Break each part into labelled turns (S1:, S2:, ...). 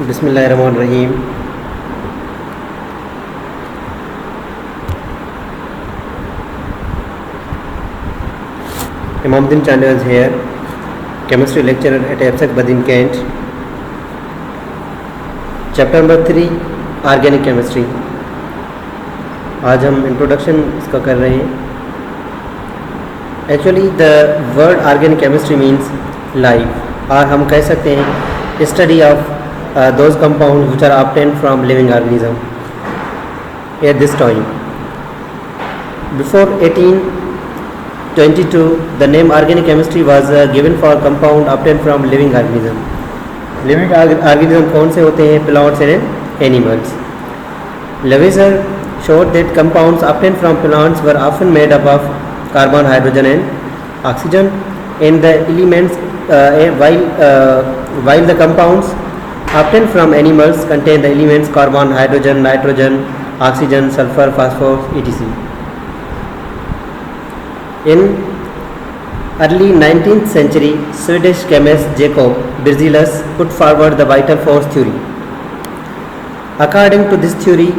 S1: बिस्मिल्लाहिर्रहमानिर्रहीम। Imamuddin Chandial is here, chemistry lecturer at EFSAC Badin Kent. Chapter number 3 organic chemistry. आज हम introduction इसका कर रहे हैं। Actually the word organic chemistry means life, और हम कह सकते हैं study of those compound which are obtained from living organism at this time. Before 1822 the name organic chemistry was given for compound obtained from living organism. Living organism कौन से होते हैं? Plants and animals. Leveseur showed that compounds obtained from plants were often made up of carbon, hydrogen and oxygen, and the elements while the compounds obtained from animals contain the elements carbon, hydrogen, nitrogen, oxygen, sulfur, phosphorus, etc. In early 19th century, Swedish chemist Jacob Berzelius put forward the vital force theory. According to this theory,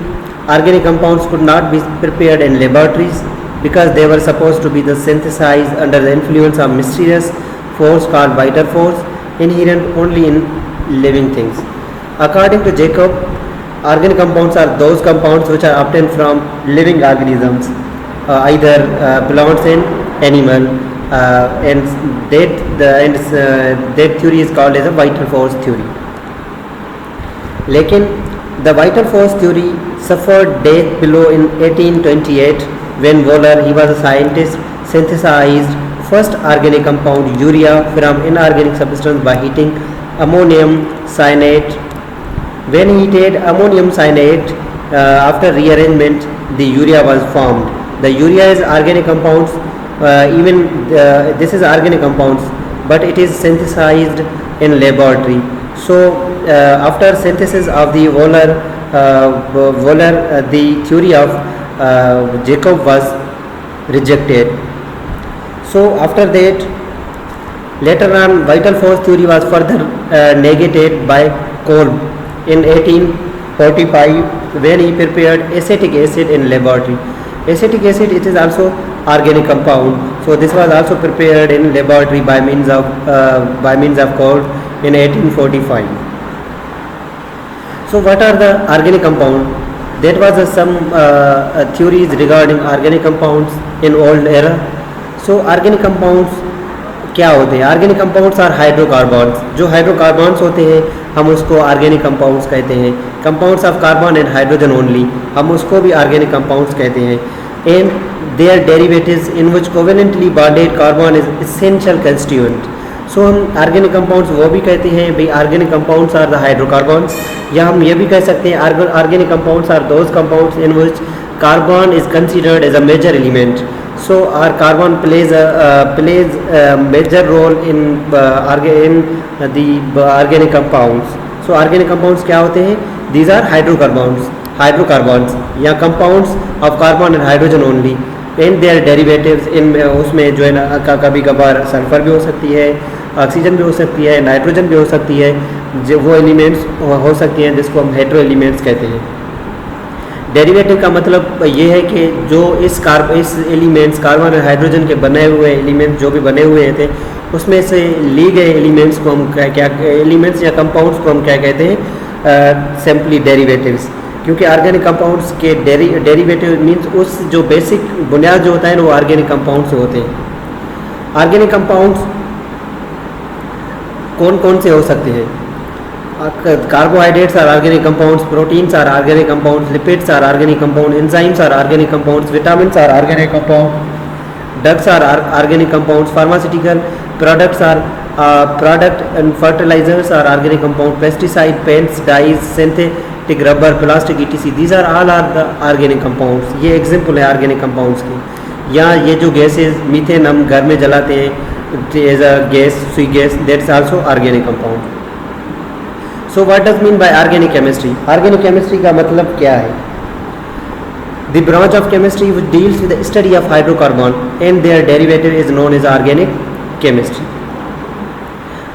S1: organic compounds could not be prepared in laboratories because they were supposed to be synthesized under the influence of mysterious force called vital force, inherent only in living things. According to Jacob, organic compounds are those compounds which are obtained from living organisms, either plants and animal, and that theory is called as a vital force theory. लेकिन the vital force theory suffered death blow in 1828 when Wohler, he was a scientist, synthesized first organic compound urea from inorganic substance by heating ammonium cyanate. When he heated ammonium cyanate, after rearrangement, the urea was formed. The urea is organic compounds, this is organic compounds, but it is synthesized in laboratory. So after synthesis of the Wohler, the theory of Jacob was rejected. So after that, later on, vital force theory was further negated by Kolb in 1845 when he prepared acetic acid in laboratory. Acetic acid, it is also organic compound, so this was also prepared in laboratory by means of Kolb in 1845. So what are the organic compound? That was some theories regarding organic compounds in old era. So organic compounds क्या होते हैं? Organic compounds are hydrocarbons. जो hydrocarbons होते हैं हम उसको organic compounds कहते हैं। Compounds of carbon and hydrogen only, हम उसको भी ऑर्गेनिक कंपाउंड्स कहते हैं। And their derivatives in which covalently bonded carbon is essential constituent. So हम ऑर्गेनिक कंपाउंड्स वो भी कहते हैं भाई organic compounds are the hydrocarbons, या हम ये भी कह सकते हैं organic compounds are those compounds in which carbon is considered as a major element. So our carbon plays a major role in the organic compounds. So organic compounds क्या होते हैं? These are hydrocarbons या compounds of carbon and hydrogen only, and their derivatives in उसमें जो है ना कभी कभार सल्फर भी हो सकती है, ऑक्सीजन भी हो सकती है, नाइट्रोजन भी हो सकती है, जो वो एलिमेंट्स हो सकती हैं जिसको हम हेटेरो एलिमेंट्स कहते हैं. डेरिवेटिव का मतलब ये है कि जो इस एलिमेंट्स कार्बन और हाइड्रोजन के बने हुए एलिमेंट्स जो भी बने हुए थे उसमें से ली गए एलिमेंट्स को हम क्या एलिमेंट्स या कंपाउंड्स को हम क्या कहते हैं? Simply derivatives. क्योंकि ऑर्गेनिक कंपाउंड्स के डेरिवेटिव मीन्स उस जो बेसिक बुनियाद जो होता है ना वो ऑर्गेनिक कंपाउंड्स से होते हैं. ऑर्गेनिक कंपाउंड्स कौन कौन से हो सकते हैं? Carbohydrates are organic compounds, proteins are organic compounds, lipids are organic compounds, enzymes are organic compounds, vitamins are organic compounds, drugs are organic compounds, pharmaceutical products are product and fertilizers are organic compounds, pesticide, paints, dyes, synthetic rubber, plastic etc. These are all the organic compounds. ये example है organic compounds की. या ये जो gases methane हम घर में जलाते हैं एज अ गैस, स्वी gas, that's also organic compound. So what does mean by organic chemistry? Organic chemistry का मतलब क्या है? The branch of chemistry which deals with the study of hydrocarbon and their derivative is known as organic chemistry.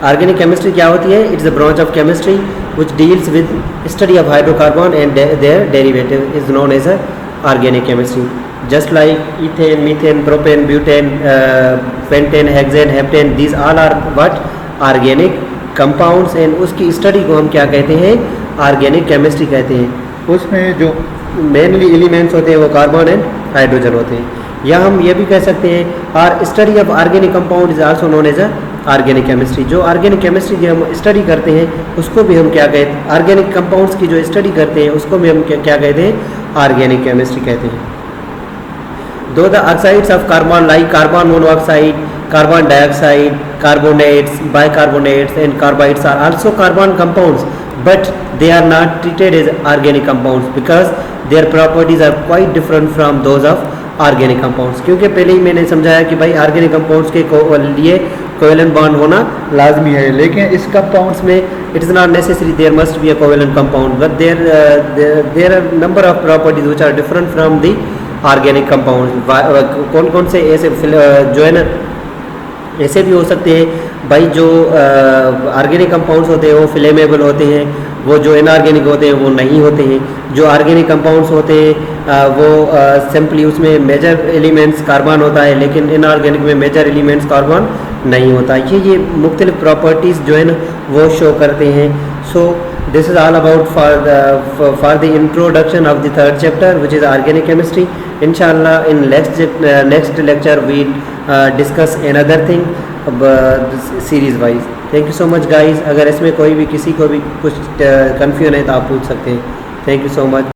S1: Organic chemistry क्या होती है? It's a branch of chemistry which deals with study of hydrocarbon and their derivative is known as a organic chemistry. Just like ethane, methane, propane, butane, pentane, hexane, heptane, these all are what? Organic compounds. And उसकी स्टडी को हम क्या कहते हैं? Organic chemistry कहते हैं. उसमें जो मेनली एलिमेंट्स होते हैं वो कार्बन एंड हाइड्रोजन होते हैं. या हम ये भी कह सकते हैं or study of organic compound is also known as a organic chemistry. जो ऑर्गेनिक केमिस्ट्री जो हम स्टडी करते हैं उसको भी हम क्या कहते हैं? ऑर्गेनिक कंपाउंड्स की जो स्टडी करते हैं उसको भी हम क्या कहते हैं? ऑर्गेनिक केमिस्ट्री कहते हैं. Though the oxides of carbon like carbon monoxide, carbon dioxide, carbonates, bicarbonates and carbides are also carbon compounds, but they are not treated as organic compounds because their properties are quite different from those of organic compounds. क्योंकि पहले ही मैंने समझाया कि भाई organic compounds के लिए covalent bond होना लाजमी है, लेकिन इस कंपाउंड्स में it is not necessary there must be a covalent compound, but there are number of properties which are different from the organic compound. कौन कौन से ऐसे जो है ना ऐसे भी हो सकते हैं भाई जो ऑर्गेनिक कंपाउंड्स होते हैं वो फ्लेमेबल होते हैं, वो जो इनऑर्गेनिक होते हैं वो नहीं होते हैं. जो ऑर्गेनिक कंपाउंड्स होते हैं वो सिंपली उसमें मेजर एलिमेंट्स कार्बन होता है, लेकिन इनऑर्गेनिक में मेजर एलिमेंट्स कार्बन नहीं होता. ये मुख्तलिफ प्रॉपर्टीज़ जो है ना वो शो करते हैं. So this is all about for the introduction of the third chapter which is organic chemistry. इंशाल्लाह in next lecture we discuss another thing series wise. Thank you so much guys. अगर इसमें कोई भी किसी को भी कुछ कन्फ्यूजन है तो आप पूछ सकते हैं. Thank you so much.